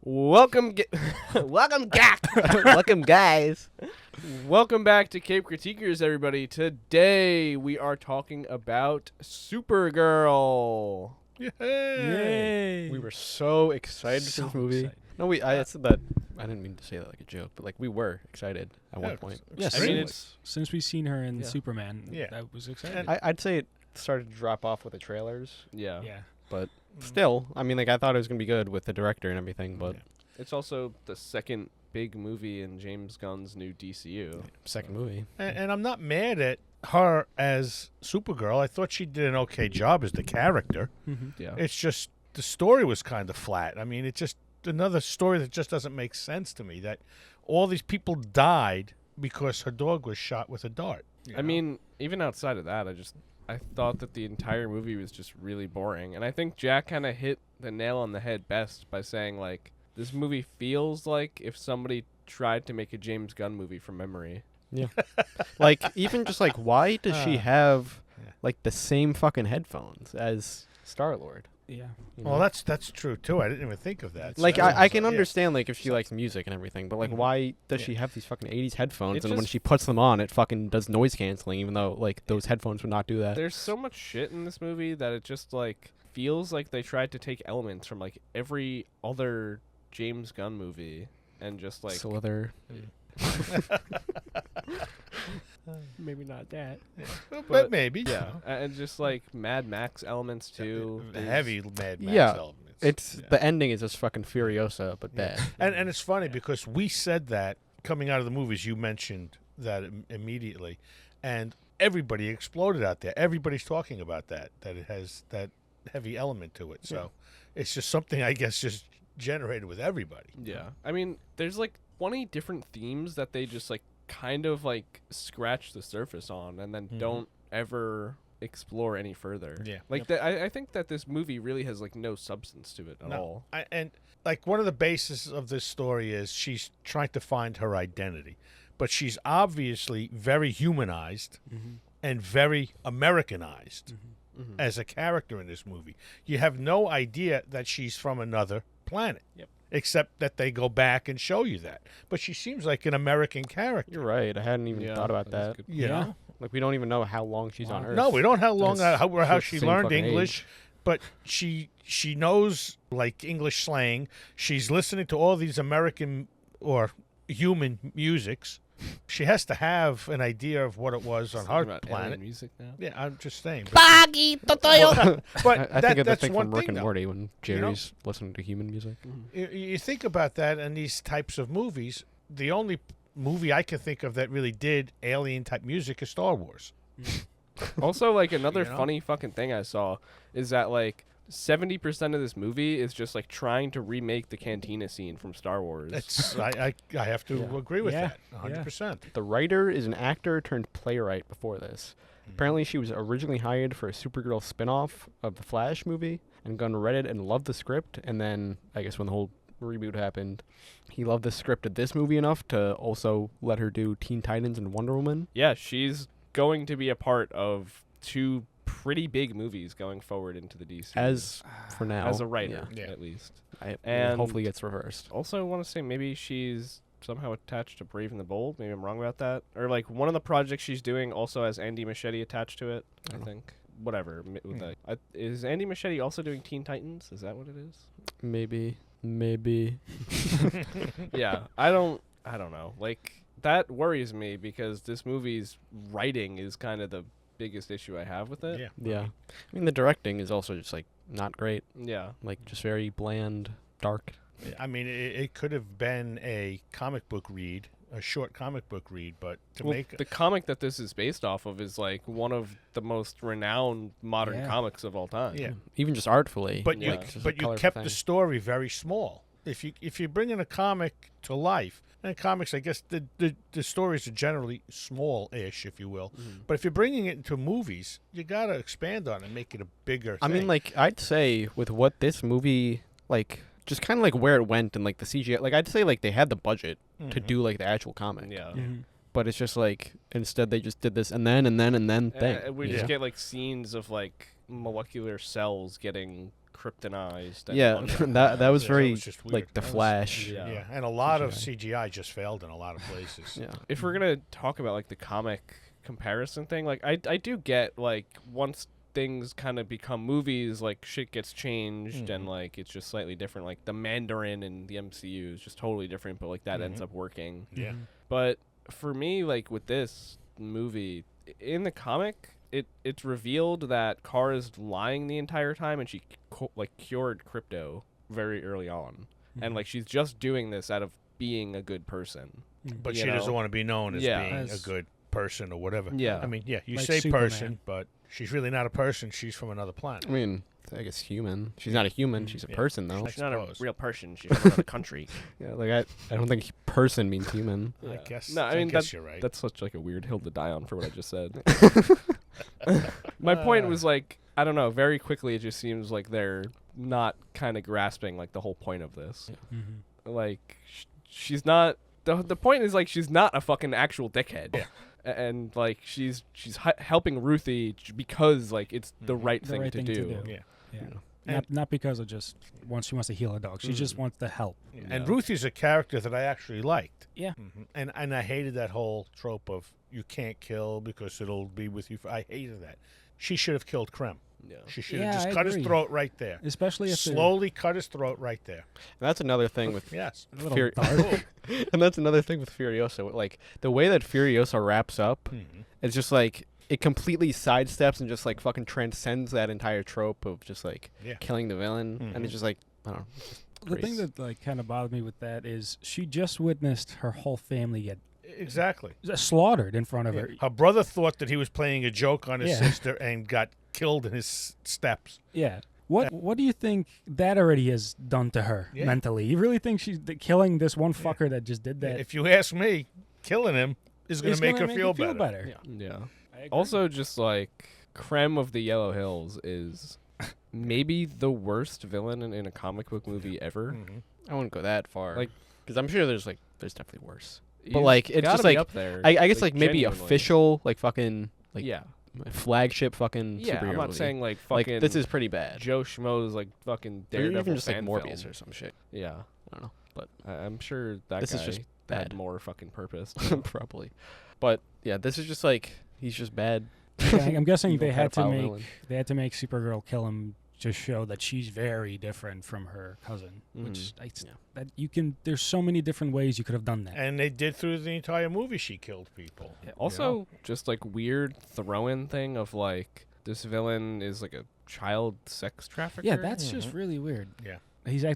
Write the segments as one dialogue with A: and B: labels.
A: Welcome, welcome back.
B: Welcome, guys.
A: Welcome back to Cape Critiquers, everybody. Today we are talking about Supergirl.
B: Yay!
C: We were so excited for this movie. No, I said that. I didn't mean to say that like a joke, but like we were excited at one point.
D: Yes,
A: I mean, it's
D: since we've seen her in
A: Yeah.
D: Superman,
B: Yeah.
D: that was exciting.
C: I'd say it started to drop off with the trailers,
A: yeah.
C: but still, I mean, like I thought it was gonna be good with the director and everything, but
A: It's also the second big movie in James Gunn's new DCU.
C: second movie.
B: And I'm not mad at her as Supergirl. I thought she did an okay job as the character.
A: Yeah.
B: It's just the story was kind of flat. I mean, it's just another story that just doesn't make sense to me. That all these people died because her dog was shot with a dart.
A: I mean, even outside of that, I thought that the entire movie was just really boring. And I think Jack kind of hit the nail on the head best by saying, like, this movie feels like if somebody tried to make a James Gunn movie from memory.
C: Yeah. Like even just like why does she have like the same fucking headphones as Star-Lord?
D: Yeah.
C: You
B: Well,
C: know?
B: that's true too. I didn't even think of that.
C: Like
B: So-
C: I can
B: yeah.
C: understand like if she likes music and everything, but like
B: Mhm.
C: why does
B: Yeah.
C: she have these fucking 80s headphones
A: It
C: and when
A: just-
C: she puts them on it fucking does noise canceling even though like those headphones would not do that.
A: There's so much shit in this movie that it just, like, feels like they tried to take elements from, like, every other James Gunn movie and just, like...
C: Slither.
D: Maybe not that.
B: but maybe.
A: Yeah, and just, like, Mad Max elements, too.
B: The
A: There's-
B: heavy Mad Max
C: Yeah,
B: elements.
C: It's
B: Yeah.
C: the ending is just fucking Furiosa but
B: Yeah.
C: bad.
B: And it's funny because we said that coming out of the movies. You mentioned that immediately, and everybody exploded out there. Everybody's talking about that it has that heavy element to it. So it's just something I guess just generated with everybody.
A: Yeah. I mean, there's, like, 20 different themes that they just, like, kind of, like, scratch the surface on and then
B: Mhm.
A: don't ever explore any further.
B: Yeah.
A: Like, I think that this movie really has, like, no substance to it at all.
B: And like one of the bases of this story is she's trying to find her identity, but she's obviously very humanized and very Americanized
A: Mhm.
B: as a character in this movie. You have no idea that she's from another planet.
D: Yep.
B: Except that they go back and show you that. But she seems like an American character.
C: You're right. I hadn't even
A: Yeah,
C: thought about
A: is
C: that.
A: good.
B: You know?
C: Like we don't even know how long she's on
D: Wow.
C: Earth.
B: No, we don't know how long
C: That's
B: how
C: the
B: she
C: same
B: learned
C: fucking
B: English,
C: age.
B: but she knows like English slang. She's listening to all these American or human musics. She has to have an idea of what it was on
A: Something
B: her
A: about alien
B: planet.
A: music now.
B: Yeah, I'm just saying.
E: Baggy Totoyo.
B: But
C: I think of the
B: that's
C: thing
B: one
C: from Rick
B: thing,
C: and
B: though.
C: Morty when
B: know?
C: Jerry's listening to human music.
B: You think about that and these types of movies. The only movie I can think of that really did alien type music is Star Wars.
A: Also, like, another
B: You know?
A: funny fucking thing I saw is that, like, 70% of this movie is just, like, trying to remake the cantina scene from Star Wars.
B: That's I have to
D: Yeah.
B: agree with
D: Yeah.
B: that 100%.
C: The writer is an actor turned playwright before this. Apparently, she was originally hired for a Supergirl spin-off of the Flash movie, and Gunn read it and loved the script. And then, I guess when the whole reboot happened, he loved the script of this movie enough to also let her do Teen Titans and Wonder Woman.
A: Yeah, she's going to be a part of two pretty big movies going forward into the DC.
C: As for now,
A: as a writer,
B: Yeah.
A: at least.
C: and
A: And-
C: hopefully gets reversed.
A: Also, I want to say maybe she's somehow attached to Brave and the Bold. Maybe I'm wrong about that. Or, like, one of the projects she's doing also has Andy Machete attached to it, I
C: Oh.
A: think. Whatever. Is Andy Machete also doing Teen Titans? Is that what it is?
C: Maybe.
A: Yeah, I don't know. Like, that worries me because this movie's writing is kind of the biggest issue I have with it.
B: Yeah.
C: Yeah. I mean, the directing is also just, like, not great.
A: Yeah.
C: Like, just very bland, dark.
B: I mean, it could have been a comic book read, a short comic book read, but to
A: Well,
B: make
A: the comic that this is based off of is, like, one of the most renowned modern
D: Yeah.
A: comics of all time.
B: yeah,
C: Even just artfully.
B: but
A: Yeah.
B: you
C: It's just a
B: but you
C: colorful
B: kept
C: thing.
B: the story very small. If you're bringing a comic to life, and comics, I guess the stories are generally small-ish, if you will.
A: Mhm.
B: But if you're bringing it into movies, you gotta expand on it and make it a bigger.
C: I mean,
B: thing.
C: like, I'd say with what this movie, like, just kind of like where it went and like the CGI, like, I'd say like they had the budget to
B: Mhm.
C: do like the actual comic.
A: Yeah.
C: But it's just like instead they just did this and then thing.
A: We
C: you
A: just
C: know?
A: get, like, scenes of, like, molecular cells getting kryptonized. And
C: Yeah,
A: whatnot.
C: that was
B: Yeah,
C: very
B: was just weird.
C: like the
B: That was-
C: Flash.
A: Yeah.
B: and a lot of
C: CGI.
B: CGI just failed in a lot of places.
C: Yeah.
A: If we're gonna talk about like the comic comparison thing, like I do get like once things kind of become movies, like shit gets changed and like it's just slightly different. Like the Mandarin in the MCU is just totally different, but like that ends up working.
B: Yeah.
A: But for me, like with this movie, in the comic, it's revealed that Kara is lying the entire time, and she cured Krypto very early on, and like she's just doing this out of being a good person.
B: But
A: You
B: she doesn't
A: know?
B: want to be known as
A: Yeah.
B: being a
D: As-
B: good person or whatever.
A: Yeah.
B: I mean, yeah, you
D: Like
B: say
D: Superman.
B: person, but she's really not a person. She's from another planet.
C: I mean, I guess human. She's not a human. She's a
B: Yeah.
C: person, though.
A: She's not a
B: suppose.
A: real person. She's from another country.
C: Yeah, like I don't think person means human.
B: I guess.
A: No, I mean
B: guess you're right.
A: that's such like a weird hill to die on for what I just said. My point was like, I don't know. Very quickly, it just seems like they're not kind of grasping like the whole point of this. Like, she's not. The point is like she's not a fucking actual dickhead.
B: Yeah.
A: And like she's helping Ruthie because like it's the right
D: The
A: thing,
D: right
A: to,
D: thing
A: do.
D: to do.
B: Yeah.
D: Yeah.
B: And-
D: Not because of just she wants to heal a dog. She just wants to help.
B: And Ruthie's a character that I actually liked.
D: Yeah.
B: And I hated that whole trope of you can't kill because it'll be with you. I hated that. She should have killed Krem.
A: Yeah.
B: She should have
D: Yeah,
B: just
D: I
B: cut his
D: agree.
B: throat right there.
D: Especially if they're
B: Slowly cut his throat right there.
C: And that's another thing with
B: Yes.
D: a little
C: Fury-
D: dark.
C: and that's another thing with Furiosa. Like the way that Furiosa wraps up, it's just like it completely sidesteps and just like fucking transcends that entire trope of just like
B: Yeah.
C: killing the villain, and it's just like I don't know. it's just
D: The thing
C: grace.
D: that like kind of bothered me with that is she just witnessed her whole family get
B: Exactly.
D: slaughtered in front of her.
B: Her brother thought that he was playing a joke on his
D: Yeah.
B: sister and got killed in his steps.
D: Yeah. What do you think that already has done to her
B: Yeah.
D: mentally? You really think she's killing this one fucker that just did that?
B: If you ask me, killing him is going
D: is
B: to make
D: gonna
B: her feel better.
D: better.
A: Yeah.
D: I agree.
A: Also, just like Krem of the Yellow Hills is maybe the worst villain in a comic book movie ever.
C: I wouldn't go that far,
A: Like-
C: because I'm sure there's definitely worse. But
A: He's
C: like it's
A: gotta
C: just
A: be
C: like
A: up there.
C: I guess like maybe
A: genuinely.
C: official like fucking like
A: yeah,
C: flagship fucking
A: yeah.
C: superhero
A: I'm not
C: movie.
A: saying like
C: like
A: fucking
C: this is pretty bad.
A: Joe Schmo's like fucking
C: Or
A: Daredevil
C: even just like
A: fan
C: Morbius
A: film.
C: or some shit.
A: Yeah,
C: I don't know, but
A: I'm sure that
C: This
A: guy
C: is just
A: had
C: bad.
A: more fucking purpose.
C: probably. But yeah, this is just like he's just bad.
D: Yeah, I'm guessing
C: Evil
D: they had to
C: pedophile
D: make
C: villain.
D: Supergirl kill him to show that she's very different from her cousin. Which that you can. There's so many different ways you could have done that.
B: And they did through the entire movie. She killed people.
A: Also, just like weird throw-in thing of like this villain is like a child sex trafficker.
D: Yeah, that's just really weird.
B: Yeah.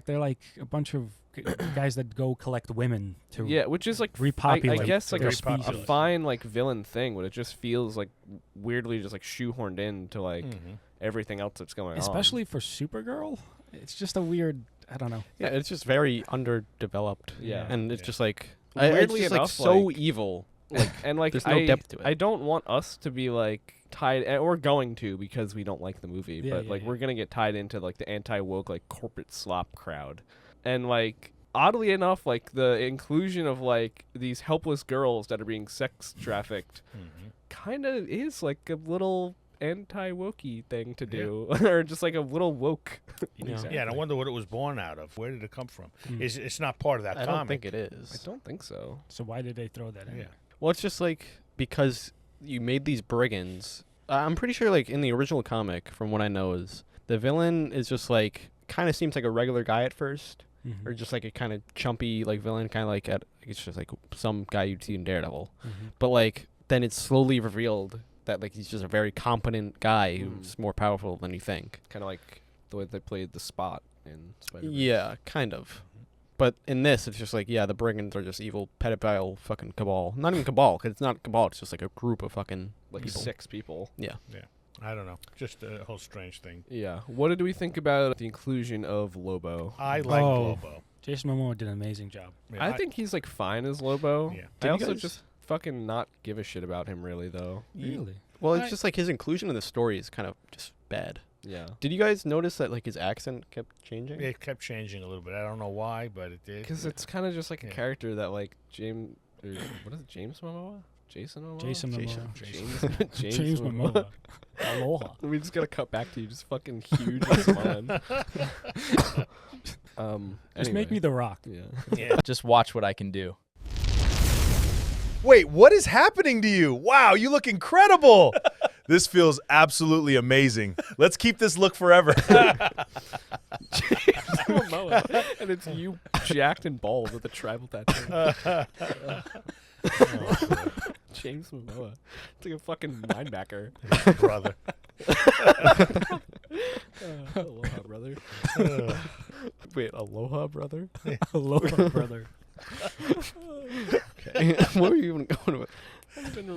D: They're like a bunch of guys that go collect women to
A: yeah, which is like I
D: repopulate
A: guess like
D: their
A: a
D: species.
A: fine like villain thing, but it just feels like weirdly just like shoehorned into like everything else that's going on.
D: Especially for Supergirl, it's just a weird. I don't know.
C: Yeah, it's just very underdeveloped.
A: Yeah.
C: and it's just like
A: Weirdly
C: it's just,
A: enough,
C: like so
A: like-
C: evil.
A: like and like
C: There's no depth to it.
A: I don't want us to be like tied, and we're going to because we don't like the movie,
D: Yeah,
A: but
D: yeah,
A: like
D: yeah.
A: we're gonna get tied into like the anti-woke like corporate slop crowd, and like oddly enough, like the inclusion of like these helpless girls that are being sex trafficked kind of is like a little anti-wokey thing to do, or just like a little woke.
C: Yeah.
B: Yeah, and I wonder what it was born out of. Where did it come from?
D: Mm.
B: It's not part of that
C: I
B: comic.
C: don't think it
A: I
C: is.
A: don't think so.
D: So why did they throw that in?
B: Yeah.
C: Well, it's just like because you made these brigands. I'm pretty sure, like in the original comic, from what I know, is the villain is just like kind of seems like a regular guy at first,
D: Mhm.
C: or just like a kind of chumpy like villain, kind of like it's just like some guy you'd see in Daredevil.
D: Mhm.
C: But like then it's slowly revealed that like he's just a very competent guy who's more powerful than you think.
A: Kind of like the way they played the Spot in Spider-Man.
C: Yeah, kind of. But in this, it's just like, yeah, the brigands are just evil pedophile fucking cabal. Not even cabal, because it's not cabal. It's just like a group of fucking
A: like
C: people.
A: 6 people.
C: Yeah.
B: I don't know. Just a whole strange thing.
A: Yeah. What did we think about the inclusion of Lobo?
B: I like
D: Oh.
B: Lobo.
D: Jason Momoa did an amazing job.
B: Yeah,
A: I think he's like fine as Lobo.
B: Yeah.
C: Did
A: I
C: you
A: also
C: guys-
A: just fucking not give a shit about him really though.
D: Really?
C: Well, it's
B: I-
C: just like his inclusion in the story is kind of just bad.
A: Yeah.
C: Did you guys notice that like his accent kept changing?
B: it kept changing a little bit. I don't know why, but it did.
A: Because it's kind of just like a
B: Yeah.
A: character that like James, or what is it, James Momoa? Jason Momoa?
D: Jason
C: Jason.
D: Momoa.
A: James
D: Momoa. Aloha.
A: We just gotta cut back to you, just fucking huge and smiling.
D: Just make me The Rock.
A: Yeah.
B: Yeah.
F: Just watch what I can do. Wait, what is happening to you? Wow, you look incredible. This feels absolutely amazing. Let's keep this look forever.
A: Momoa. And it's you jacked and bald with a tribal tattoo. James Momoa. It's like a fucking linebacker.
B: Brother.
A: Aloha, brother. Wait, aloha, brother?
D: Aloha, brother.
C: Okay. What were you even going with?
A: I don't even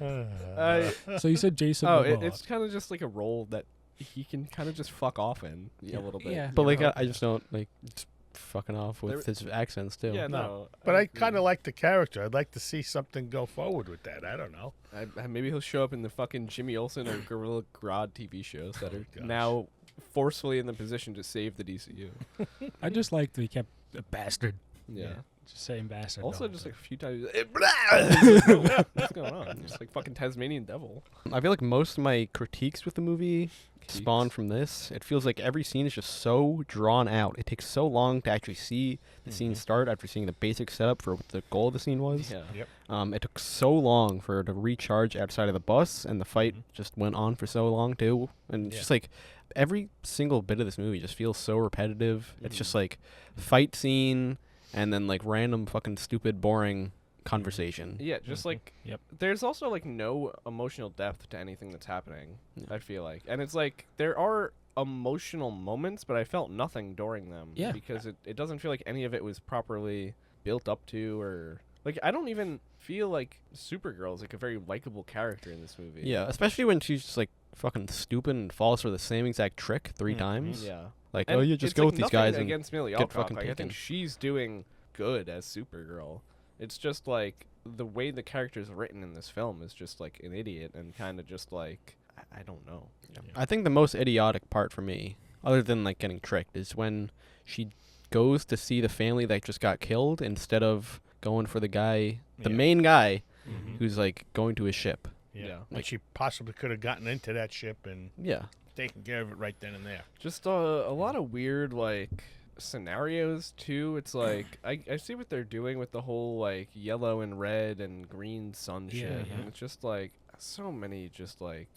A: remember.
D: So you said Jason
A: Oh,
D: Momoa.
A: it's kind of just like a role that he can kind of just fuck off in a little bit.
D: Yeah.
C: But
A: you
C: like,
A: know?
C: I just don't like just fucking off with his accents too.
A: Yeah,
B: No.
A: no.
B: But I
A: agree.
B: kind of like the character. I'd like to see something go forward with that. I don't know.
A: Maybe he'll show up in the fucking Jimmy Olsen or Gorilla Grodd TV shows that are
B: gosh.
A: now forcefully in the position to save the DCU.
D: I just liked that he kept a bastard.
A: Yeah.
D: Just saying bastard.
A: Also,
D: all
A: just
D: the
A: like a few times, what's going on? Just like fucking Tasmanian devil.
C: I feel like most of my critiques with the movie spawn from this. It feels like every scene is just so drawn out. It takes so long to actually see the scene start after seeing the basic setup for what the goal of the scene was.
A: Yeah.
B: Yep.
C: It took so long for her to recharge outside of the bus, and the fight just went on for so long too. And it's just like every single bit of this movie just feels so repetitive. It's just like fight scene and then like random fucking stupid boring conversation.
A: Yeah, just like
D: Yep.
A: there's also like no emotional depth to anything that's happening.
C: Yeah.
A: I feel like, and it's like there are emotional moments, but I felt nothing during them.
D: Yeah.
A: because it doesn't feel like any of it was properly built up to, or like I don't even feel like Supergirl is like a very likable character in this movie.
C: Yeah, especially when she's just like fucking stupid and falls for the same exact trick 3 times.
A: yeah.
C: Like,
A: And
C: oh, you just
A: it's,
C: go
A: like,
C: with these
A: nothing
C: guys and
A: against Millie
C: get
A: Alcock.
C: fucking
A: Like, I think
C: taken.
A: she's doing good as Supergirl. It's just like the way the character's written in this film is just like an idiot and kind of just like I don't know.
C: I think the most idiotic part for me, other than like getting tricked, is when she goes to see the family that just got killed instead of going for the guy, the
B: Yeah.
C: main guy,
B: Mhm.
C: who's like going to his ship.
A: Yeah.
B: Like she possibly could have gotten into that ship and
C: Yeah.
B: taken care of it right then and there.
A: Just a lot of weird like scenarios too. It's like I see what they're doing with the whole like yellow and red and green sun
D: Yeah,
A: shit,
D: yeah.
A: and it's just like so many just like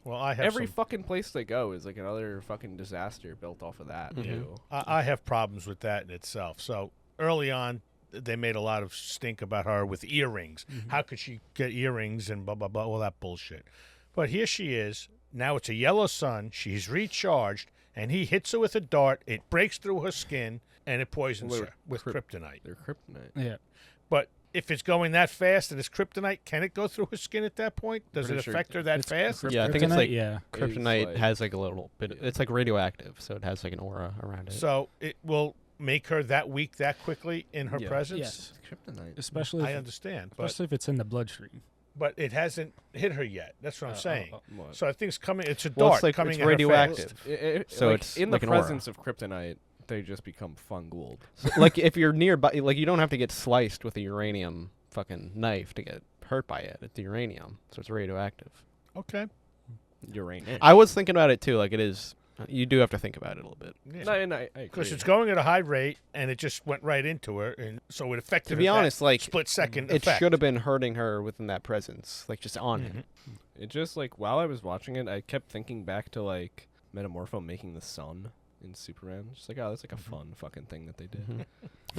B: Well, I have
A: every
B: some,
A: fucking place they go is like another fucking disaster built off of that
C: Mhm.
A: too.
B: I have problems with that in itself. So early on, they made a lot of stink about her with earrings. How could she get earrings and blah, blah, blah, all that bullshit. But here she is. Now it's a yellow sun. She's recharged, and he hits her with a dart. It breaks through her skin, and it poisons
A: Well,
B: her with kryptonite.
A: They're kryptonite.
D: Yeah.
B: But if it's going that fast and it's kryptonite, can it go through her skin at that point? Does
A: Pretty
B: it
A: sure
B: affect her that
D: It's
B: fast?
C: Yeah, I think it's
D: Kryptonite,
C: like
D: yeah.
C: kryptonite
A: like-
C: has like a little bit. It's like radioactive, so it has like an aura around it.
B: So it will make her that weak that quickly in her
A: Yeah.
B: presence?
D: Yes.
A: Kryptonite.
D: Especially
B: I
D: if,
B: understand. But
D: especially if it's in the bloodstream.
B: it hasn't hit her yet. That's what I'm saying.
A: What?
B: So I think it's coming. It's a
C: Well,
B: dart
C: it's like
B: coming
C: it's
B: in her face.
C: radioactive. So
A: like,
C: it's
A: in
C: like
A: the
C: an aura.
A: presence of kryptonite, they just become fungold.
C: So, like if you're nearby, like you don't have to get sliced with a uranium fucking knife to get hurt by it. It's the uranium, so it's radioactive.
B: Okay.
A: Uranium.
C: I was thinking about it too. Like it is. You do have to think about it a little bit.
B: Yeah.
A: No, and I
B: Because
A: agree.
B: it's going at a high rate, and it just went right into her, and so it affected
C: To
B: her
C: be
B: that
C: honest, like
B: split second
C: it
B: effect.
C: should have been hurting her within that presence, like just on him.
A: It just like while I was watching it, I kept thinking back to like Metamorpho making the sun in Superman. Just like, oh, that's like a fun fucking thing that they did.
C: Mhm.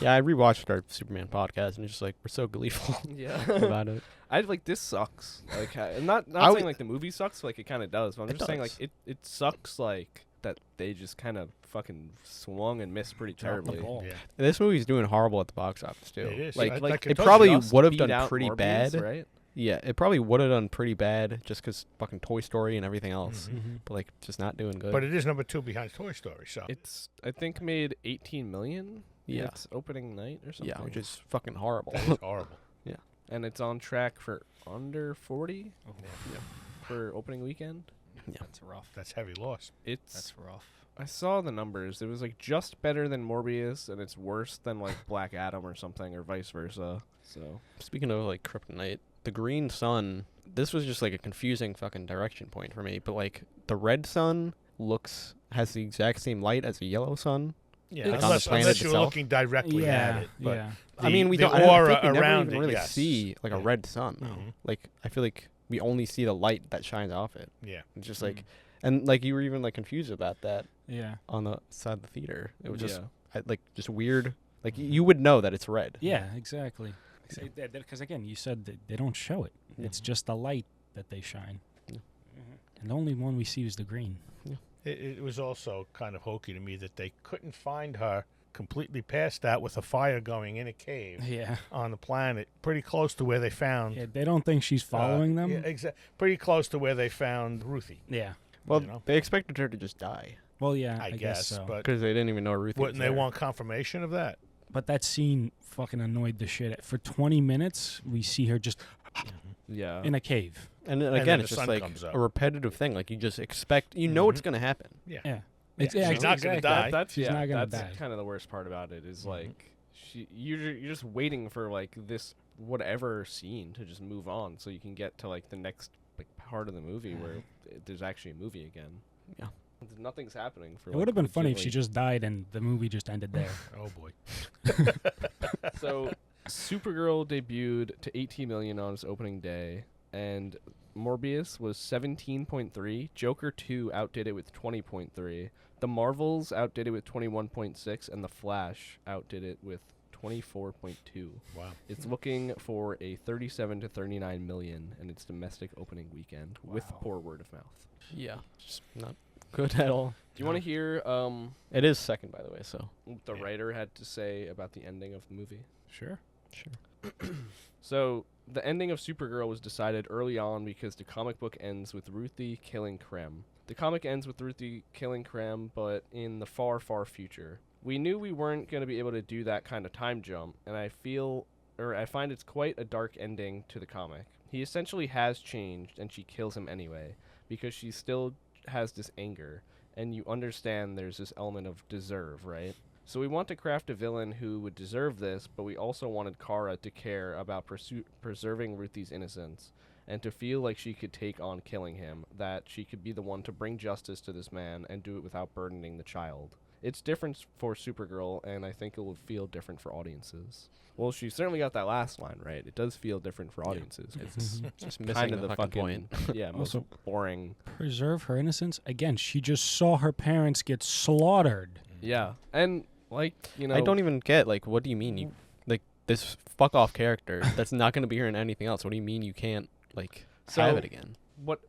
C: Yeah, I rewatched our Superman podcast, and it's just like we're so gleeful
A: Yeah.
C: about it.
A: I like this sucks. Like I'm not
C: I
A: saying
C: would-
A: like the movie sucks. Like it kind of does. But I'm
C: It
A: just saying like
C: does.
A: it sucks like that they just kind of fucking swung and missed pretty
D: Dropped the
A: terribly.
D: ball.
B: Yeah.
C: This movie's doing horrible at the box office too.
B: It is.
C: Like,
B: I
A: like,
B: told
C: it
B: you.
C: probably
A: Just
C: would have
A: beat
C: done
A: out
C: pretty
A: Morbius,
C: bad.
A: right?
C: Yeah, it probably would have done pretty bad just because fucking Toy Story and everything else.
D: Mhm.
C: But like, just not doing good.
B: But it is number 2 behind Toy Story, so.
A: It's I think made 18 million. in
C: Yeah.
A: its opening night or something.
C: Yeah, which is fucking horrible.
B: That is horrible.
A: and it's on track for under 40
D: Oh,
A: for opening weekend.
C: Yeah.
D: That's rough.
B: That's heavy loss.
A: It's
D: That's rough.
A: I saw the numbers. It was like just better than Morbius, and it's worse than like Black Adam or something, or vice versa. So
C: Speaking of like Kryptonite, the green sun, this was just like a confusing fucking direction point for me. But like the red sun has the exact same light as a yellow sun.
B: Yeah,
C: Like on the planet
B: unless you're
C: itself?
B: looking directly at it. But
D: yeah.
C: I mean, we
B: the
C: don't. I don't
B: aura
C: think we never
B: around
C: even
B: it,
C: really
B: yes.
C: see like a
B: Yeah.
C: red sun. Though.
B: Mhm.
C: Like I feel like we only see the light that shines off it.
B: Yeah.
C: It's just like, and like you were even like confused about that
D: Yeah.
C: on the side of the theater. It was just
A: yeah.
C: like just weird. Like you would know that it's red.
D: Yeah, exactly. Because again, you said that they don't show it.
C: Yeah.
D: It's just the light that they shine.
C: Yeah.
D: And the only one we see is the green.
B: It was also kind of hokey to me that they couldn't find her completely passed out with a fire going in a cave
D: Yeah.
B: on the planet, pretty close to where they found.
D: Yeah, they don't think she's following them.
B: Yeah, pretty close to where they found Ruthie.
D: Yeah.
C: Well,
B: you know?
C: they expected her to just die
D: Well, yeah,
B: I
D: I
B: guess,
D: so.
B: but
C: because they didn't even know Ruthie.
B: wouldn't
C: was
B: they
C: there.
B: want confirmation of that?
D: But that scene fucking annoyed the shit. For 20 minutes, we see her just
A: Yeah.
D: in a cave.
C: And then
B: then
C: again,
B: the
C: it's just
B: sun
C: like
B: comes up.
C: a repetitive thing. Like you just expect, you know, it's gonna happen.
B: Yeah.
D: Yeah.
B: Yeah, she's not gonna die.
A: That's
D: She's not gonna
A: that's
D: die.
A: kind of the worst part about it is like you're just waiting for like this whatever scene to just move on so you can get to like the next like part of the movie where there's actually a movie again.
C: Yeah.
A: Nothing's happening for.
D: It would have been funny if she just died and the movie just ended there.
B: Oh boy.
A: So Supergirl debuted to 18 million on its opening day, and Morbius was 17.3. Joker 2 outdid it with 20.3. The Marvels outdid it with 21.6, and The Flash outdid it with 24.2.
B: Wow.
A: It's looking for a 37 to 39 million in its domestic opening weekend with
D: Wow.
A: poor word of mouth.
C: Yeah, just not good at all.
A: Do you want to hear
C: It is second, by the way. So
A: what the
B: Yeah.
A: writer had to say about the ending of the movie?
D: Sure.
C: sure.
A: So the ending of Supergirl was decided early on because the comic book ends with Ruthie killing Krem. The comic ends with Ruthie killing Krem, but in the far, far future. We knew we weren't going to be able to do that kind of time jump, and I find it's quite a dark ending to the comic. He essentially has changed, and she kills him anyway, because she still has this anger, and you understand there's this element of deserve, right? So we want to craft a villain who would deserve this, but we also wanted Kara to care about preserving Ruthie's innocence, and to feel like she could take on killing him, that she could be the one to bring justice to this man and do it without burdening the child. It's different for Supergirl, and I think it will feel different for audiences. Well, she certainly got that last line right. It does feel different for audiences. It's
C: Just missing
A: kind of
C: the
A: the
C: fucking
A: fucking
C: point.
A: yeah, most
D: Also-
A: boring.
D: Preserve her innocence. Again, she just saw her parents get slaughtered.
A: Yeah, and like you know,
C: I don't even get like, what do you mean you like this fuck off character that's not gonna be here in anything else? What do you mean you can't like have
A: So-
C: it again?
A: what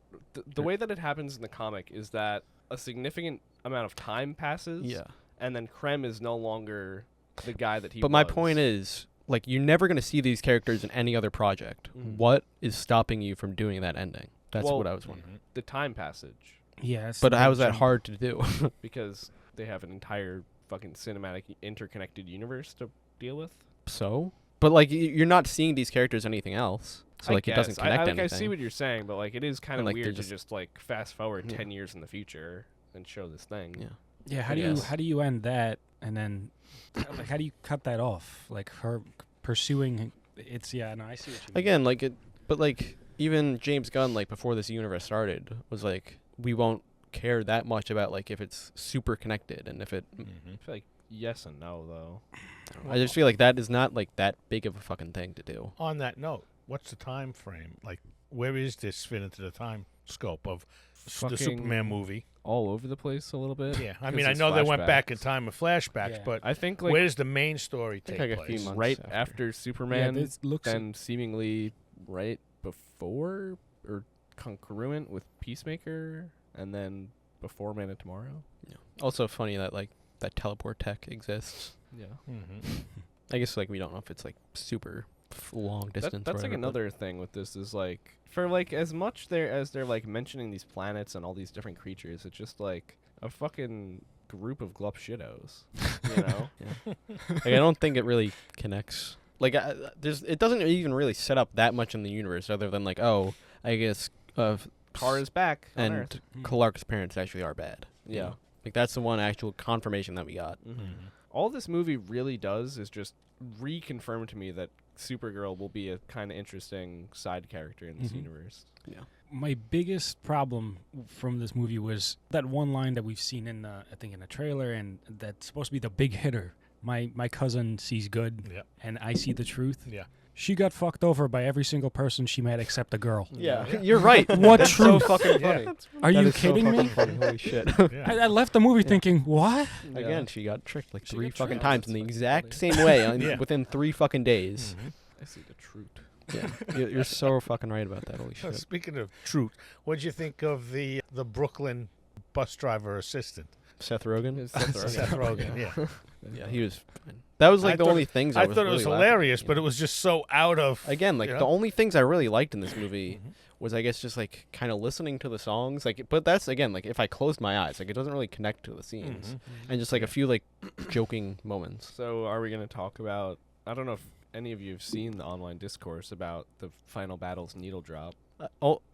A: the way that it happens in the comic is that a significant amount of time passes.
C: Yeah.
A: And then Krem is no longer the guy that he
C: But
A: was.
C: my point is, like, you're never gonna see these characters in any other project.
A: Mhm.
C: What is stopping you from doing that ending? That's
A: Well,
C: what I was wondering.
A: the time passage,
D: Yes.
C: But how is that hard to do?
A: because they have an entire fucking cinematic interconnected universe to deal with.
C: So, but like, you're not seeing these characters anything else. So
A: I
C: like, it doesn't
A: guess.
C: connect
A: I
C: anything.
A: see what you're saying, but like it is kind
C: And,
A: of
C: like, they're
A: weird to
C: just-
A: just like fast forward
C: Yeah.
A: 10 years in the future and show this thing.
C: Yeah.
D: Yeah.
C: I guess.
D: How do you end that and then like how do you cut that off? Like her pursuing. It's No, I see what you mean.
C: Again, like it, but like even James Gunn, like before this universe started, was like, we won't care that much about like if it's super connected and if it.
A: I feel like yes and no though.
C: I just feel like that is not like that big of a fucking thing to do.
B: On that note, what's the time frame? Like, where is this fit into the time scope of the
A: Fucking
B: Superman movie?
A: All over the place a little bit.
B: Yeah, I
A: 'cause
B: mean, I
A: it's
B: know they went back in
A: flashbacks.
B: time with flashbacks,
D: Yeah.
B: but
A: I think like
B: where does the main story
C: think
B: take
C: like a few
B: place?
C: months
A: right
C: after.
A: after Superman,
D: this looks.
A: then seemingly right before or congruent with Peacemaker, and then before Man of Tomorrow.
C: Also funny that like that teleport tech exists.
A: Yeah,
B: Mhm.
C: I guess like we don't know if it's like super long distance.
A: that's
C: or
A: like
C: whatever, but-
A: another thing with this is like for like as much as they're like mentioning these planets and all these different creatures, it's just like a fucking group of glup shittos, you know?
C: Like, I don't think it really connects. Like it doesn't even really set up that much in the universe other than like, oh, I guess
A: Kara's back on
C: and
A: Earth.
C: Clark's parents actually are bad.
A: Yeah.
C: Like that's the one actual confirmation that we got.
A: All this movie really does is just reconfirm to me that Supergirl will be a kind of interesting side character in this universe.
C: Yeah.
D: My biggest problem from this movie was that one line that we've seen in I think in a trailer, and that's supposed to be the big hitter. My cousin sees good, and I see the truth.
B: Yeah.
D: She got fucked over by every single person she met except a girl.
C: Yeah, you're right.
D: What
C: That's so
D: truth?
C: fucking funny.
D: Are
C: That
D: you
C: is so
D: kidding me?
C: fucking funny. Holy shit.
D: I left the movie thinking, what?
C: Again, she got tricked like
A: She
C: 3
A: got
C: fucking
A: tricked.
C: times in
A: That's
C: the
A: fucking
C: exact
A: funny.
C: same way within 3 fucking days.
A: I see the truth.
C: Yeah, you're so fucking right about that. Holy
B: So
C: shit.
B: speaking of truth, what'd you think of the Brooklyn bus driver assistant?
C: Seth Rogen.
A: It's Seth Rogen.
B: Seth Rogen, yeah.
C: Yeah, he was fine. That was like
B: I
C: the
B: thought-
C: only things
B: I
C: was
B: thought it
C: really
B: was
C: laughing
B: hilarious,
C: at,
B: but it was just so out of
C: again, like
B: you
C: the
B: know?
C: only things I really liked in this movie was, I guess, just like kind of listening to the songs. Like, but that's again, like if I closed my eyes, like it doesn't really connect to the scenes, and just like a few like joking moments.
A: So are we going to talk about, I don't know if any of you have seen the online discourse about the final battle's needle drop.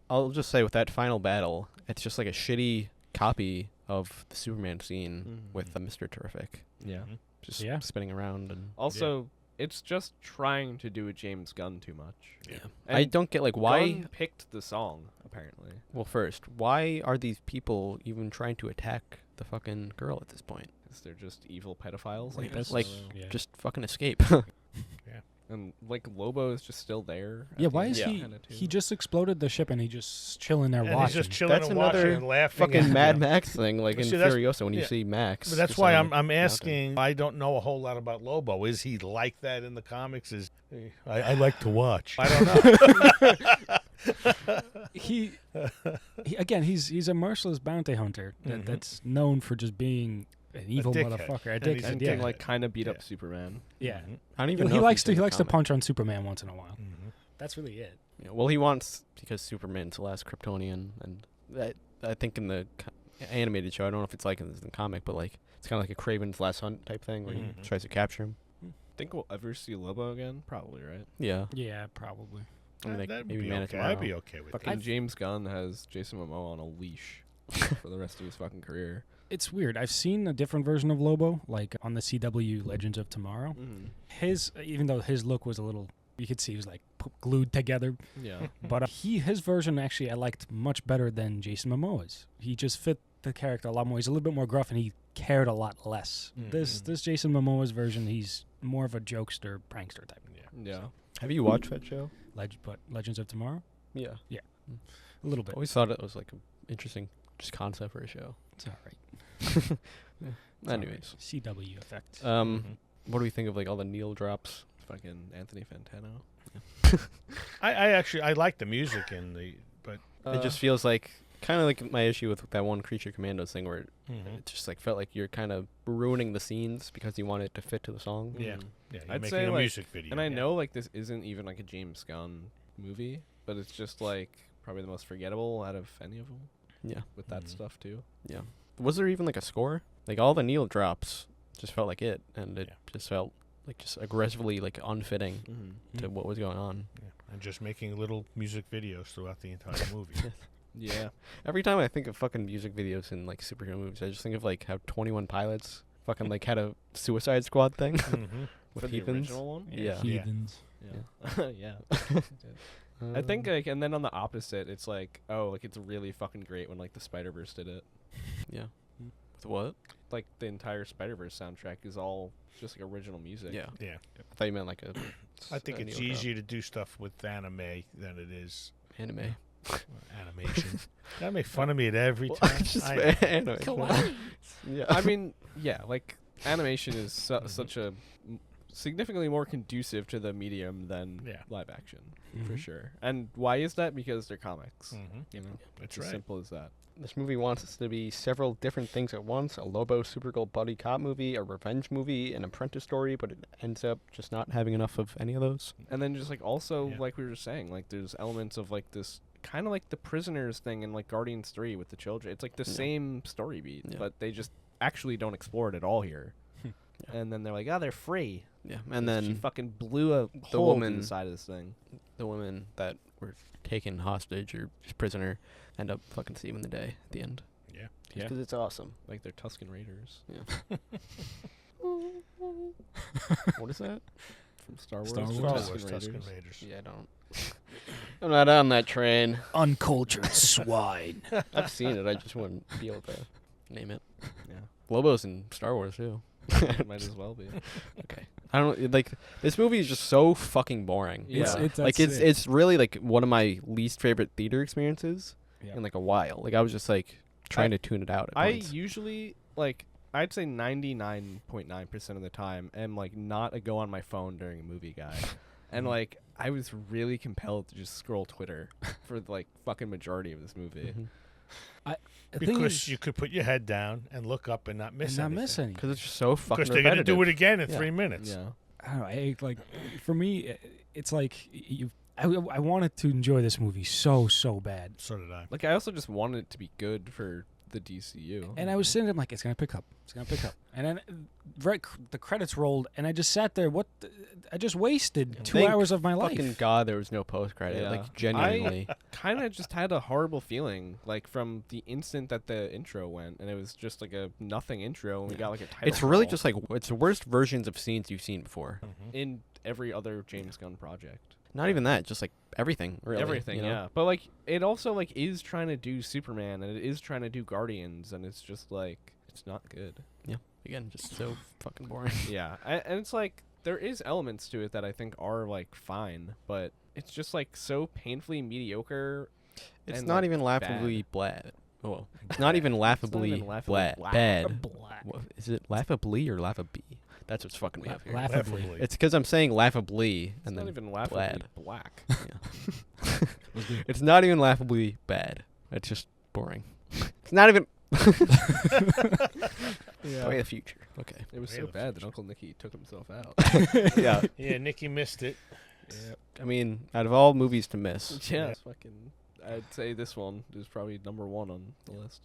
C: I'll just say with that final battle, it's just like a shitty copy of the Superman scene with the Mr. Terrific,
A: Yeah.
C: just
D: Yeah.
C: spinning around and.
A: Also, it's just trying to do a James Gunn too much.
B: Yeah.
A: And
C: I don't get like why.
A: Gunn picked the song, apparently.
C: Well, first, why are these people even trying to attack the fucking girl at this point?
A: Because they're just evil pedophiles. I
D: Like,
A: guess.
D: that's-
C: Like,
D: Yeah.
C: just fucking escape.
A: And like Lobo is just still there. at
D: Yeah,
A: the
D: why
A: end
D: is he?
A: kinda too.
D: He just exploded the ship and he just chilling there
B: and
D: watching.
B: he's just chilling
C: That's
B: and watching
C: another
B: and laughing.
C: fucking
B: and,
C: Mad
B: you know.
C: Max thing, like in
B: See, that's-
C: Furiosa when you
B: yeah.
C: see Max.
B: But that's
C: just
B: why
C: on the
B: I'm
C: mountain.
B: asking. I don't know a whole lot about Lobo. Is he like that in the comics? Is I like to watch. I don't know.
D: he again, he's a merciless bounty hunter that's known for just being an evil
B: dickhead.
D: motherfucker. A
B: And he's
D: dickhead,
A: and
D: yeah.
A: can like kind of beat up
B: Yeah.
A: Superman.
D: Yeah.
C: I don't even know
D: He
C: if
D: likes
C: he's
D: to
C: in
D: he
C: the
D: likes to
C: comic.
D: punch on Superman once in a while.
B: Mm-hmm.
D: That's really it.
C: Yeah, well, he wants, because Superman's the last Kryptonian, and I think in the animated show, I don't know if it's like in the comic, but like it's kind of like a Kraven's Last Hunt type thing where he tries to capture him.
A: Think we'll ever see Lobo again? Probably, right?
C: Yeah,
D: Yeah, probably.
C: I mean, like,
B: That'd
C: maybe
B: be
C: Man of
B: okay.
C: Tomorrow.
B: I'd be okay with that.
A: Fucking James Gunn has Jason Momoa on a leash for the rest of his fucking career.
D: It's weird. I've seen a different version of Lobo, like on the CW Legends of Tomorrow. His, even though his look was a little, you could see he was like glued together.
A: Yeah.
D: But his version actually I liked much better than Jason Momoa's. He just fit the character a lot more. He's a little bit more gruff and he cared a lot less. This Jason Momoa's version, he's more of a jokester, prankster type.
A: Yeah.
C: Have you watched that show?
D: But Legends of Tomorrow,
C: Yeah.
D: a little bit.
C: Always thought it was like an interesting just concept for a show.
D: It's all right.
C: Anyways,
D: CW effect.
C: what do we think of like all the Neil drops?
A: Fucking Anthony Fantano.
B: I actually I like the music and but
C: It just feels like kind of like my issue with that one Creature Commandos thing where it just like felt like you're kind of ruining the scenes because you want it to fit to the song.
B: yeah, you're
A: I'd
B: making
A: say,
B: a
A: like-
B: music video.
A: And I know like this isn't even like a James Gunn movie, but it's just like probably the most forgettable out of any of them
C: Yeah.
A: with that stuff too.
C: Yeah. Was there even like a score? Like all the Neil drops just felt like it, and it just felt like just aggressively like unfitting to what was going on.
B: Yeah. And just making little music videos throughout the entire movie.
A: Yeah.
C: Every time I think of fucking music videos in like superhero movies, I just think of like how 21 Pilots fucking like had a Suicide Squad thing with
A: For the
C: heathens.
A: original one?
C: Yeah.
D: Heathens.
A: Yeah. Yeah. I think like, and then on the opposite, it's like, oh, like it's really fucking great when like the Spider-Verse did it.
C: Yeah. With what?
A: Like the entire Spider-Verse soundtrack is all just like original music.
C: Yeah.
B: Yeah.
C: I thought you meant like a.
B: I think
C: a
B: it's
C: Neil drop.
B: easier to do stuff with anime than it is
C: Anime.
B: animation. Gotta make fun of me at every
C: Well,
B: time.
C: just
B: I-
C: anime. Yeah.
A: I mean, yeah, like animation is such a significantly more conducive to the medium than live action, for sure. And why is that? Because they're comics. You know,
B: That's
A: it's as
B: right.
A: simple as that.
C: This movie wants us to be several different things at once: a Lobo Supergirl buddy cop movie, a revenge movie, an apprentice story, but it ends up just not having enough of any of those.
A: And then just like also
B: Yeah.
A: like we were just saying, like there's elements of like this kind of like the prisoners thing in like Guardians 3 with the children. It's like the same story beat,
C: Yeah.
A: but they just actually don't explore it at all here. And then they're like, oh, they're free.
C: Yeah, and
A: 'Cause she
C: then
A: fucking blew a
C: the
A: hole
C: woman-
A: through the side of this thing.
C: the women that were taken hostage or just prisoner end up fucking saving the day at the end.
D: Yeah.
C: Because it's awesome.
A: Like they're Tuscan Raiders
C: What is that?
A: from Star Wars.
D: Star
A: the
D: Wars.
A: Tuscan
B: Tuscan
A: Raiders.
B: Raiders.
C: Yeah, I don't. I'm not on that train.
D: Uncultured swine.
C: I've seen it. I just wouldn't be able to name it.
A: Yeah,
C: Lobo's in Star Wars too.
A: might as well be.
C: Okay. I don't like this movie is just so fucking boring.
A: Yeah.
C: It's really like one of my least favorite theater experiences
D: Yeah.
C: in like a while. Like I was just like trying to tune it out at
A: I
C: once.
A: usually like I'd say 99.9% of the time am like not a go on my phone during a movie guy. And like I was really compelled to just scroll Twitter for like fucking majority of this movie.
C: Mhm.
D: The thing
B: Because
D: is,
B: you could put your head down and look up and not miss
D: not
B: anything.
D: miss any.
C: Because it's just so fucking
B: Because they're going to do it
C: repetitive.
B: again in
C: Yeah.
B: 3 minutes.
A: Yeah.
D: I don't know. Like for me, it's like I wanted to enjoy this movie so bad,
B: So did I.
A: Like I also just wanted it to be good for the DCU.
D: and I was sitting there like, it's gonna pick up, and then the credits rolled, and I just sat there. I just wasted 2
C: Thank
D: hours of my
C: Fucking
D: life.
C: God, there was no post credit.
A: Yeah.
C: Like genuinely.
A: kind of just had a horrible feeling like from the instant that the intro went, and it was just like a nothing intro, and we got like a title.
C: It's really
A: crawl
C: just like it's the worst versions of scenes you've seen before.
A: in every other James Gunn project.
C: Not even that, just like everything. Really,
A: Everything,
C: you know?
A: yeah. But like it also like is trying to do Superman, and it is trying to do Guardians, and it's just like it's not good.
C: Again, just so fucking boring.
A: Yeah, and it's like there is elements to it that I think are like fine, but it's just like so painfully mediocre.
C: It's
A: and,
C: not
A: like,
C: even laughably bad. Oh, well, it's not even laughably,
A: laughably
C: bad.
D: Black.
C: What, is it laughably or laughably? That's what's fucking me up here.
D: Laughably.
C: It's because I'm saying laughably
A: It's
C: and
A: not
C: then
A: even laughably
C: blad.
A: black.
C: Yeah. It's not even laughably bad. It's just boring. It's not even. Way of the future. Okay.
A: It was
B: Way
A: so
B: of the
A: bad that
B: future.
A: Uncle Nicky took himself out.
C: Yeah.
B: Yeah, Nikki missed it.
C: I mean, out of all movies to miss,
A: Yeah, it's fucking. I'd say this one is probably number 1 on the list.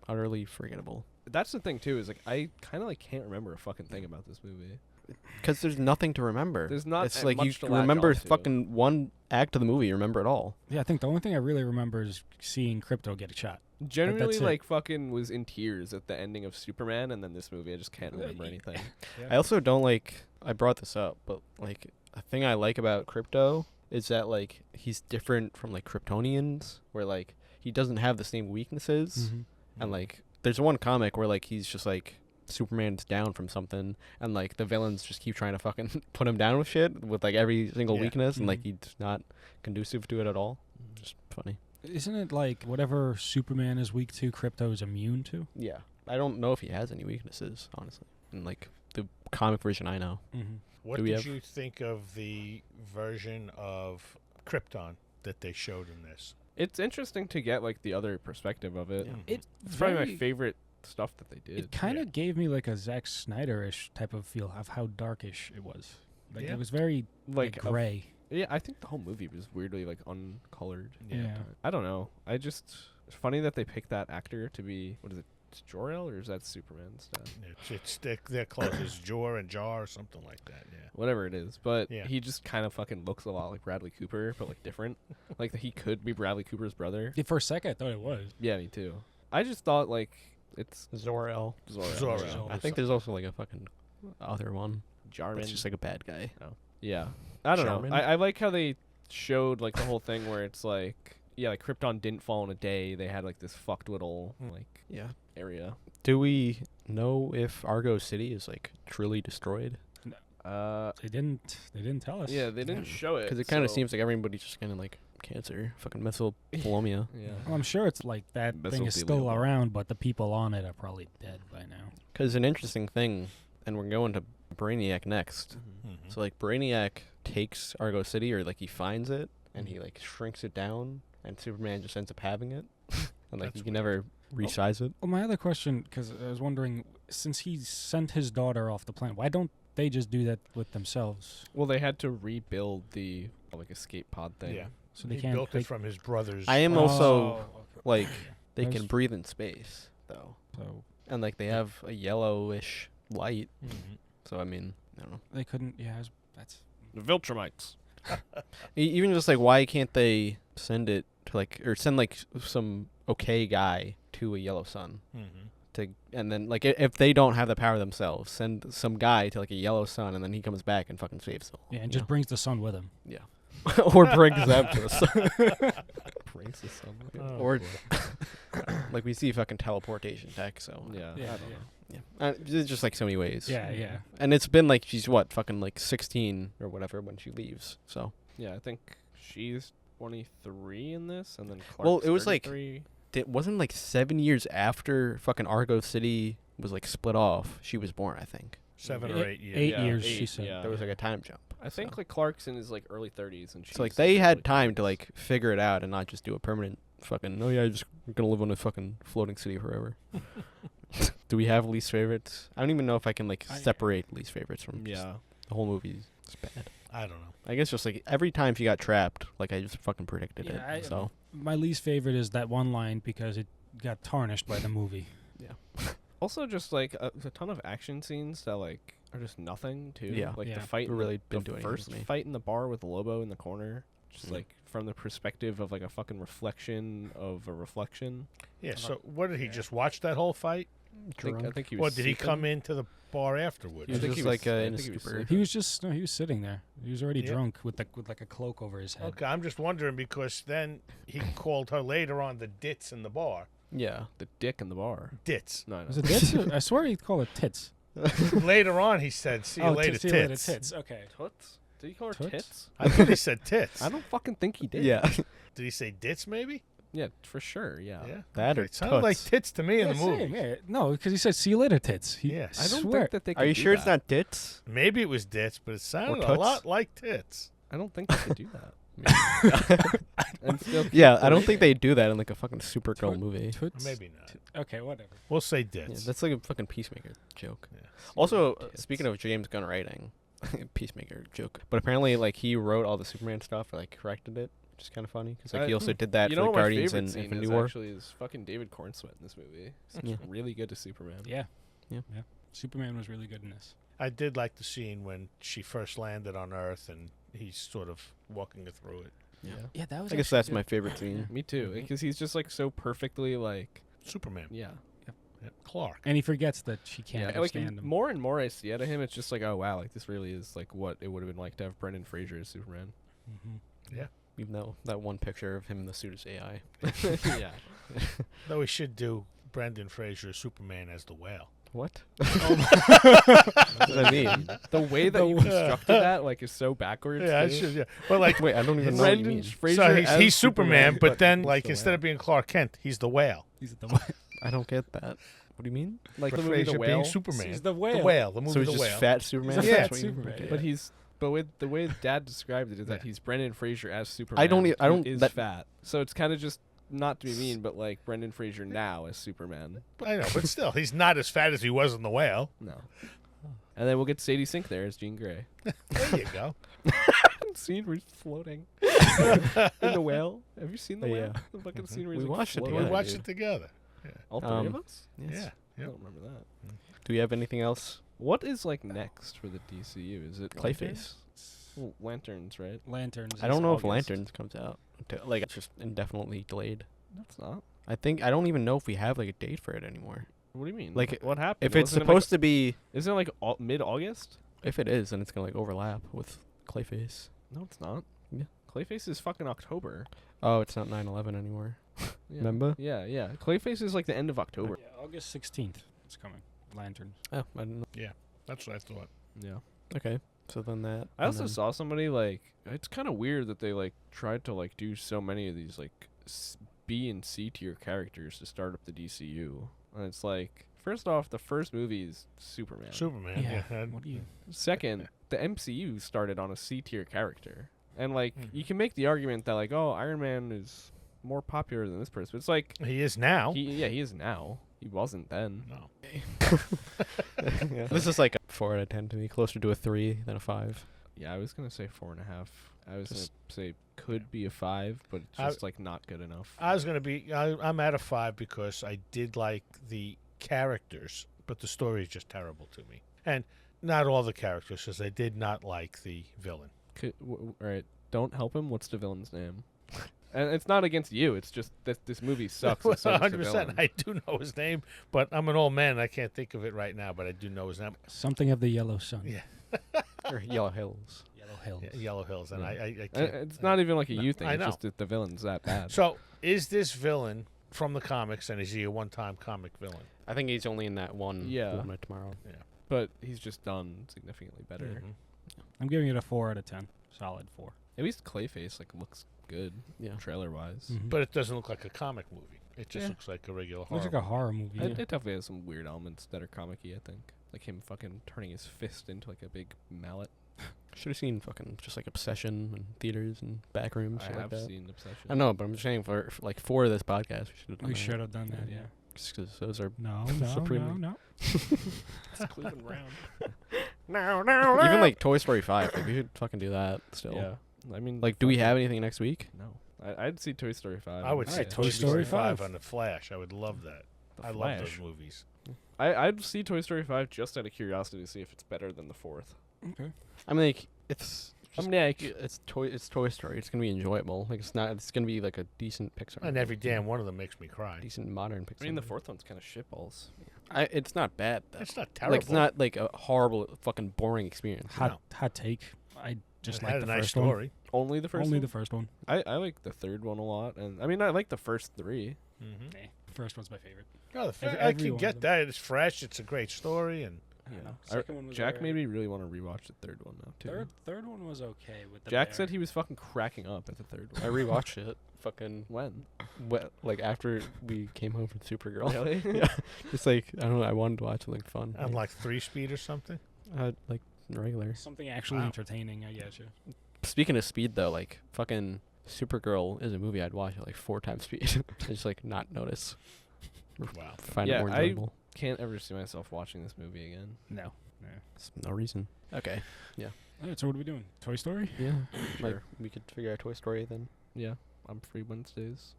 C: utterly forgettable.
A: That's the thing too. Is like I kind of like can't remember a fucking thing about this movie.
C: Because there's nothing to remember.
A: There's not
C: It's
A: a-
C: like you
A: much to latch
C: remember
A: onto.
C: fucking one act of the movie. You remember it all.
D: Yeah, I think the only thing I really remember is seeing Krypto get a shot.
A: Generally,
D: that's it.
A: like fucking was in tears at the ending of Superman, and then this movie I just can't remember anything.
C: I also don't like. I brought this up, but like a thing I like about Krypto is that like he's different from like Kryptonians, where like he doesn't have the same weaknesses, and like there's one comic where like he's just like Superman's down from something, and like the villains just keep trying to fucking put him down with shit with like every single
B: Yeah.
C: weakness, and like he's not conducive to it at all. Just funny.
D: Isn't it like whatever Superman is weak to, Krypto is immune to?
C: Yeah, I don't know if he has any weaknesses, honestly. In like the comic version I know.
D: Mm-hmm.
B: What
C: Do we
B: did
C: have-
B: you think of the version of Krypton that they showed in this?
A: It's interesting to get like the other perspective of it.
C: Yeah.
A: It's probably my favorite stuff that they did.
D: It kind of
B: Yeah.
D: gave me like a Zack Snyder-ish type of feel of how darkish it was. Like
B: Yeah.
D: it was very
A: like a-
D: gray.
A: yeah, I think the whole movie was weirdly like uncolored.
D: Yeah.
A: I don't know. It's funny that they picked that actor to be what is it? It's Jor-El or is that Superman's dad?
B: It's they're close. It's Jor and Jar or something like that. Yeah.
A: Whatever it is, but
B: Yeah.
A: he just kind of fucking looks a lot like Bradley Cooper, but like different. Like he could be Bradley Cooper's brother.
D: For a second, I thought it was.
A: Yeah, me too. I just thought like it's
C: Zor-El.
A: Zor-El.
B: Zor-El.
A: Yeah.
C: I think there's also like a fucking other one.
A: Jarman.
C: It's just like a bad guy.
A: Yeah. I don't
C: Jarman?
A: know. I like how they showed like the whole thing where it's like like Krypton didn't fall in a day. They had like this fucked little like
C: Yeah.
A: area.
C: Do we know if Argo City is like truly destroyed?
D: They didn't tell us.
A: Yeah, they didn't show it
C: Because it kind of
A: so-
C: seems like everybody's just kind of like cancer, fucking mesothelioma.
A: Yeah.
D: Well, I'm sure it's like that thing is still
A: Mesothelioma.
D: around, but the people on it are probably dead by now.
C: Because an interesting thing, and we're going to Brainiac next.
B: Mhm.
C: So like Brainiac takes Argo City, or like he finds it and he like shrinks it down, and Superman just ends up having it, and like
B: That's
C: you can
B: weird.
C: never resize it.
D: Well, my other question, because I was wondering, since he sent his daughter off the planet, why don't they just do that with themselves?
A: Well, they had to rebuild the like escape pod thing.
B: Yeah.
D: So they
B: He
D: can't.
B: built
D: they,
B: it from his brother's.
C: I am also
D: okay.
C: like they
D: There's-
C: can breathe in space though,
D: So
C: and like they have a yellowish light.
B: Mhm.
C: So I mean, I don't know.
D: they couldn't. Yeah, that's.
A: The Viltrumites.
C: Even just like why can't they send it to like or send like some okay guy to a yellow sun.
B: Mm-hmm.
C: And then like if they don't have the power themselves, send some guy to like a yellow sun, and then he comes back and fucking saves them.
D: Yeah, and just brings the sun with him.
C: Yeah. Or brings them to the sun.
A: Brings the sun.
B: Oh,
C: Or
B: boy.
C: like we see fucking teleportation tech. So
A: Yeah.
D: Yeah,
A: I don't
D: yeah.
A: know.
C: there's just like so many ways.
D: Yeah, yeah.
C: And it's been like she's what fucking like 16 or whatever when she leaves. So
A: Yeah, I think she's 23 in this, and then Clark's
C: Well, it was like
A: 33.
C: it wasn't like 7 years after fucking Argo City was like split off. She was born, I think.
B: 7 or 8 years.
D: 8
A: Yeah,
D: years,
A: 8,
D: she said.
A: yeah.
C: There was like a time jump.
A: I think
C: so.
A: like Clark's in his like early 30s, and she's
C: So like they
A: early
C: had time to
A: 20s.
C: like figure it out and not just do a permanent fucking. Oh yeah, I'm just gonna live on a fucking floating city forever. Do we have least favorites? I don't even know if I can like separate least favorites from just
A: Yeah.
C: the whole movie. It's bad.
B: I don't know.
C: I guess just like every time she got trapped, like I just fucking predicted
D: Yeah,
C: it. So
D: My least favorite is that one line because it got tarnished by the movie.
A: Also, just like a ton of action scenes that like are just nothing too.
C: Yeah.
A: Like
D: Yeah.
A: the fight, in
C: Really
A: the
C: didn't do anything
A: first
C: for me.
A: fight in the bar with Lobo in the corner, just
C: Mhm.
A: like from the perspective of like a fucking reflection of a reflection.
B: Yeah, so what did he just watch that whole fight?
A: I think he
B: Or
A: was.
B: did he
A: sleeping.
B: come into the bar afterwards?
C: He was
A: I think
C: just
A: he
C: like
A: was- I
C: in a
A: think he was
C: stupor.
A: sleeping.
D: He was just he was sitting there. He was already
B: Yeah.
D: drunk with like a cloak over his head.
B: Okay, I'm just wondering because then he called her later on the dits in the bar.
C: Yeah.
A: The dick in the bar.
B: Dits.
A: No,
D: Was it tits? I swear he called it tits.
B: Later on, he said, "See you later,
D: see you later,
B: tits."
D: tits. Okay.
A: Toots? Did he call her
D: Toots?
A: tits?
B: I thought he said tits.
A: I don't fucking think he did.
C: Yeah.
B: Did he say dits? Maybe.
A: Yeah, for sure. Yeah.
B: Yeah.
C: That or
B: It sounded like
C: toots.
B: tits to me in
D: Yeah,
B: the movie.
D: same, yeah. No, because he said see you later, tits. He,
B: Yes.
A: I don't
D: swear.
A: think that they.
C: Are
A: could
C: you
A: do
C: sure it's
A: that.
C: not tits?
B: Maybe it was dits, but it sounded a
C: toots?
B: lot like tits.
A: I don't think they could do that. And still keep
C: Yeah,
A: the
C: I don't
A: name.
C: think they do that in like a fucking Supergirl
D: Toot-
C: maybe.
D: Toots?
B: Maybe not.
D: Okay, whatever.
B: We'll say
C: Yeah,
B: dits.
C: that's like a fucking Peacemaker joke.
B: Yeah.
C: Also,
A: Tits.
C: speaking of James Gunn writing, Peacemaker joke, but apparently like he wrote all the Superman stuff or like corrected it, which is kind of funny because like he also did that
A: You
C: for
A: know
C: the
A: what my
C: Guardians
A: favorite
C: and
A: scene
C: Infinity
A: is
C: War.
A: actually is fucking David Cornsweet in this movie. He's
C: Yeah.
A: really good to Superman.
D: Yeah.
C: Yeah.
D: Superman was really good in this.
B: I did like the scene when she first landed on Earth and he's sort of walking her through it.
C: Yeah.
D: Yeah, that was.
C: I guess that's my favorite scene.
A: Me too, because he's just like so perfectly like
B: Superman.
A: yeah.
B: Yeah. Clark.
D: And he forgets that she can't
A: Yeah, like
D: understand him.
A: more and more I see out of him, it's just like, oh wow, like this really is like what it would have been like to have Brendan Fraser as Superman.
D: Mm-hmm.
C: Even though that one picture of him in the suit is AI.
A: Yeah.
B: Though we should do Brendan Fraser as Superman as the whale.
C: What? What does that mean?
A: The way that you constructed that like is so backwards.
B: Yeah, I
A: too.
B: should. Yeah, but like,
C: Wait, I don't even know what you
A: Brendan
C: mean.
A: Fraser
B: so
A: as
B: he's Superman, but then
A: he's
B: like
A: the
B: instead
A: whale.
B: of being Clark Kent, he's the whale.
D: He's at the
C: I don't get that. What do you mean?
A: like the
B: But
A: movie The
B: Fraser
A: Whale.
B: being Superman.
D: He's the whale.
B: The whale. The movie
C: So he's
B: The
C: just
B: Whale.
C: fat Superman?
D: He's a
B: Yeah.
D: fat
C: That's what you
D: Superman.
C: mean?
A: But he's with the way Dad described it is that
B: Yeah.
A: he's Brendan Fraser as Superman.
C: don't
A: who is
C: that-
A: fat. So it's kind of just not to be mean, but like Brendan Fraser now as Superman.
B: I know, but still, he's not as fat as he was in The Whale.
A: No. And then we'll get Sadie Sink there as Jean Grey.
B: There you go.
A: Scene where he's floating in the whale. Have you seen the whale?
C: Yeah.
A: The fucking
C: Mhm.
A: scene where
C: We
A: he's like,
C: watched it
A: floating?
B: We
C: together,
B: watched
C: dude.
B: it together.
A: All three of
C: Um,
A: us?
C: Yes.
B: Yeah.
A: I
B: Yep.
A: don't remember that.
C: Do we have anything else?
A: What is like next for the DCU? Is it
C: Clayface.
A: Lanterns? Well, Lanterns, right?
D: Lanterns.
C: I don't know if
A: August.
C: Lanterns comes out. Like it's just indefinitely delayed.
A: That's not.
C: I don't even know if we have like a date for it anymore.
A: What do you mean?
C: Like,
A: what happened?
C: If it's
A: Wasn't it,
C: supposed to be,
A: like, isn't it like mid-August?
C: if it is, then it's gonna like overlap with Clayface.
A: No, it's not.
C: Yeah.
A: Clayface is fucking October.
C: Oh, it's not 9/11 anymore.
A: Yeah.
C: Remember?
A: Yeah, yeah. Clayface is like the end of October.
D: Yeah, August 16th. It's coming. Lanterns.
C: Oh, I didn't know.
B: That's what I thought.
A: Yeah.
C: Okay, so then that.
A: I
C: and
A: also
C: then-
A: saw somebody like it's kind of weird that they like tried to like do so many of these like B and C tier characters to start up the DCU, and it's like first off, the first movie is Superman.
B: Superman. Yeah.
D: What do you?
A: Second, the MCU started on a C tier character, and like
B: Mhm.
A: you can make the argument that like oh Iron Man is more popular than this person. But it's like
B: He is now.
A: he is now. He wasn't then.
B: No.
C: Yeah. This is like a 4 out of 10 to me, closer to a 3 than a 5.
A: Yeah, I was gonna say 4.5. I was
C: Just-
A: gonna say could be a 5, but it's
B: I-
A: just like not good enough.
B: I was gonna be. I'm at a 5 because I did like the characters, but the story is just terrible to me. And not all the characters, because I did not like the villain.
A: All right, don't help him. What's the villain's name? And it's not against you. It's just that this movie sucks. and so does the
B: 100%.
A: villain.
B: I do know his name, but I'm an old man. And I can't think of it right now, but I do know his name.
D: Something of the Yellow Sun.
B: Yeah.
C: Or Yellow Hills.
D: Yellow Hills.
B: Yeah, Yellow Hills, and
A: Yeah.
B: I
A: And
B: can't.
A: it's not even like a
B: no,
A: you thing.
B: I
A: It's
B: know.
A: just that the villain's that bad.
B: So, is this villain from the comics, and is he a one-time comic villain?
C: I think he's only in that one.
A: Yeah.
C: One tomorrow.
A: But he's just done significantly better.
B: Mhm.
D: I'm giving it a 4 out of 10. Solid 4.
A: At least Clayface looks good,
C: Yeah.
A: trailer wise.
D: Mhm.
B: But it doesn't look like a comic movie. It just
A: Yeah.
B: looks like a regular horror.
D: Looks like a horror movie.
A: It,
D: yeah.
A: it definitely has some weird elements that are comic-y, I think. Like him fucking turning his fist into like a big mallet.
C: Should have seen fucking just like Obsession and theaters and back rooms.
A: I
C: shit
A: have
C: like that.
A: seen Obsession.
C: I know, but I'm just saying for this podcast, we should have done
D: We
C: that.
D: should have done that, yeah.
C: Just 'cause those are
D: No,
C: Supremely.
D: no.
A: It's Cleveland round.
C: even like Toy Story 5. Like we should fucking do that still.
A: Yeah. I mean,
C: Like, do we
A: fucking-
C: have anything next week?
A: No. I'd see Toy Story 5.
B: I would
D: All
B: say
D: right,
B: Toy
D: Toy
B: Story
D: Story
B: 5
D: 5.
B: on the Flash. I would love that.
A: The
B: I love those
A: Flash.
B: movies.
A: I'd see Toy Story 5 just out of curiosity to see if it's better than the fourth.
D: Okay.
C: I mean, like it's.
A: I
C: Just,
A: mean, yeah,
C: it's Toy Story. It's gonna be enjoyable. Like it's not. It's gonna be like a decent Pixar.
B: And every damn one of them makes me cry.
C: decent modern Pixar.
A: I mean, the
C: movie.
A: fourth one's kind of shitballs.
C: It's not bad though.
B: It's not terrible.
C: Like it's not like a horrible, fucking boring experience.
D: Hot take. I just
B: it
D: like
B: had
D: the
B: a nice
D: first
B: story.
A: Only the
D: one.
A: first
D: Only
A: one?
D: the first one.
A: I like the third one a lot. And I mean, I like the first three.
B: Mm-hmm.
D: Nah, first one's my favorite.
B: No,
D: Every
B: I
D: one
B: can
D: of
B: get
D: them.
B: that. It's fresh. It's a great story, and
D: I don't know.
A: I-
D: Second one was
A: Jack
D: alright.
A: made me really want to rewatch the third one now, too.
D: Third one was okay with the
A: Jack
D: bear.
A: said he was fucking cracking up at the third
C: I
A: one.
C: rewatched it. Fucking
A: When?
C: like after we came home from Supergirl.
A: Really?
C: Yeah. Just like I don't know. I wanted to watch something fun.
B: on like 3-speed or something.
C: Like regular.
D: Something actually
B: Wow.
D: entertaining. I get you.
C: Speaking of speed though, like fucking Supergirl is a movie I'd watch at like 4 times speed. I just like not notice.
B: Wow.
C: Find
A: Yeah,
C: it more
A: I-
C: enjoyable.
A: Can't ever see myself watching this movie again.
D: No.
C: There's no reason. Okay.
D: All right. So what are we doing? Toy Story.
C: Yeah. Like
A: Sure.
C: we could figure out Toy Story then.
A: Yeah, I'm free Wednesdays.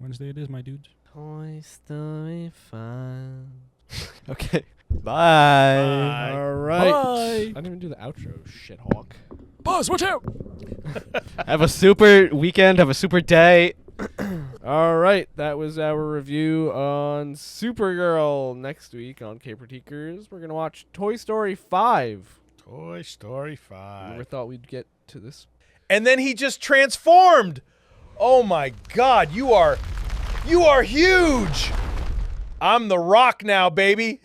D: Wednesday it is, my dudes.
A: Toy Story 5.
C: Okay. Bye.
B: Bye.
A: All right.
D: Bye.
A: I didn't even do the outro, shithawk.
D: Boss, watch out!
C: Have a super weekend. Have a super day.
A: All right, that was our review on Supergirl. Next week on Caper Teakers, we're going to watch Toy Story 5.
B: Toy Story 5.
A: Never thought we'd get to this.
F: And then he just transformed. Oh my God, you are huge. I'm the Rock now, baby.